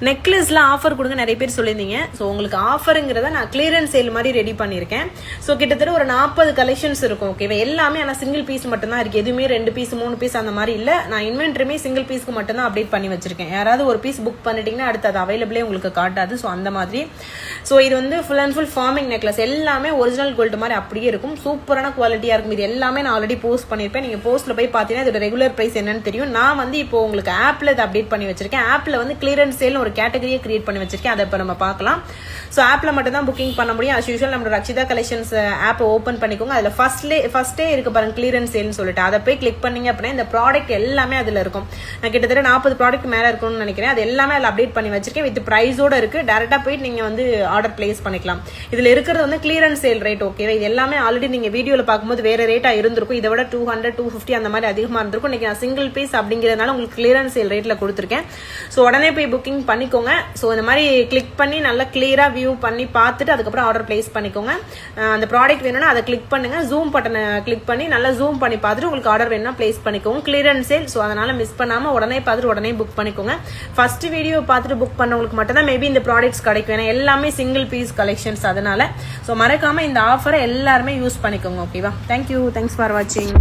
நெக்லஸ்ல offer கொடுங்க நிறைய பேர் சொல்லியிருந்தீங்க. ஸோ உங்களுக்கு ஆஃபருங்கிறத நான் கிளியரன்ஸ் சேல் மாதிரி ரெடி பண்ணியிருக்கேன். ஸோ கிட்டத்தட்ட ஒரு 40 கலெக்ஷன்ஸ் இருக்கும். ஓகேவா, எல்லாமே ஆனால் சிங்கிள் பீஸ் மட்டும் தான் இருக்கு. எதுவுமே 2 பீஸ் 3 பீஸ் அந்த மாதிரி இல்லை. நான் இன்வென்ட்ரியுமே சிங்கிள் பீஸ்க்கு மட்டும் தான் அப்டேட் பண்ணி வச்சிருக்கேன். யாராவது ஒரு பீஸ் புக் பண்ணிட்டீங்கன்னா அடுத்து அது அவைலபிளே உங்களுக்கு காட்டாது. ஸோ அந்த மாதிரி. ஸோ இது வந்து full and full farming necklace, எல்லாமே ஒரிஜினல் கோல்டு மாதிரி அப்படியே இருக்கும். சூப்பரான குவாலிட்டியா இருக்கும். இது எல்லாமே நான் ஆல்ரெடி போஸ்ட் பண்ணிருப்பேன். நீங்க போஸ்ட்ல போய் பாத்தீங்கன்னா இதோட ரெகுலர் பிரைஸ் என்னன்னு தெரியும். நான் வந்து இப்போ உங்களுக்கு ஆப்ல இதை அப்டேட் பண்ணி வச்சிருக்கேன். ஆப்ல வந்து கிளியரன்ஸ் சேல் ஒரு கேட்டகரியை கிரியேட் பண்ணி வச்சிருக்கேன். அதை இப்போ நம்ம பார்க்கலாம். ஸோ ஆப்ல மட்டும் தான் புக்கிங் பண்ண முடியும். அஸ் யூஷுவல் நம்ம ரக்ஷிதா கலெக்ஷன்ஸ் ஆப் ஓப்பன் பண்ணிக்கோங்க. அதுல ஃபர்ஸ்டே இருக்கு பாருங்க கிளியரன்ஸ் சேல்னு சொல்லிட்டு. அதை போய் கிளிக் பண்ணீங்க அப்படின்னா இந்த ப்ராடக்ட் எல்லாமே அதுல இருக்கும். நான் கிட்டத்தட்ட 40 ப்ராடக்ட் மேல இருக்கும்னு நினைக்கிறேன். அது எல்லாமே அதில் அப்டேட் பண்ணி வச்சிருக்கேன். வித் பிரைஸோட இருக்கு. டேரக்டா போயிட்டு நீங்க வந்து ஆர்டர் பிளேஸ் பண்ணிக்கலாம். இதுல இருக்கிறது வந்து கிளியரன்ஸ் சேல் ரேட். ஓகேவா, இது எல்லாமே ஆல்ரெடி நீங்க வீடியோல பார்க்கும்போது வேற ரேட்டா இருந்திருக்கும். இதை விட 200 250 அந்த மாதிரி அதிகமா இருந்திருக்கும். இன்னைக்கு நான் சிங்கிள் பீஸ் அப்படிங்கிறதுனால உங்களுக்கு கிளியரன்ஸ் சேல் ரேட்ல கொடுத்துருக்கேன். ஸோ உடனே போய் புக்கிங் பண்ணிக்கோங்க. ஸோ இந்த மாதிரி கிளிக் பண்ணி நல்லா கிளியரா வியூ பண்ணி பார்த்துட்டு அதுக்கப்புறம் ஆர்டர் பிளேஸ் பண்ணிக்கோங்க. அந்த ப்ராடக்ட் வேணும்னா அதை கிளிக் பண்ணுங்க. ஜூம் பட்டனை கிளிக் பண்ணி நல்லா ஜூம் பண்ணி பார்த்துட்டு உங்களுக்கு ஆர்டர் வேணும்னா பிளேஸ் பண்ணிக்கோங்க. Clearance sale. ஸோ அதனால மிஸ் பண்ணாம உடனே பார்த்துட்டு உடனே புக் பண்ணிக்கோங்க. ஃபர்ஸ்ட் வீடியோ பார்த்துட்டு புக் பண்ணவங்களுக்கு மட்டும் தான் மேபி இந்த ப்ராடக்ட்ஸ் கிடைக்கும். ஏன்னா எல்லாமே சிங்கிள் பீஸ் கலெக்ஷன்ஸ். அதனால ஸோ மறக்காம இந்த ஆஃபரை எல்லாருமே யூஸ் பண்ணிக்கோங்க. ஓகேவா, தேங்க்யூ, தேங்க்ஸ் ஃபார் வாட்சிங்.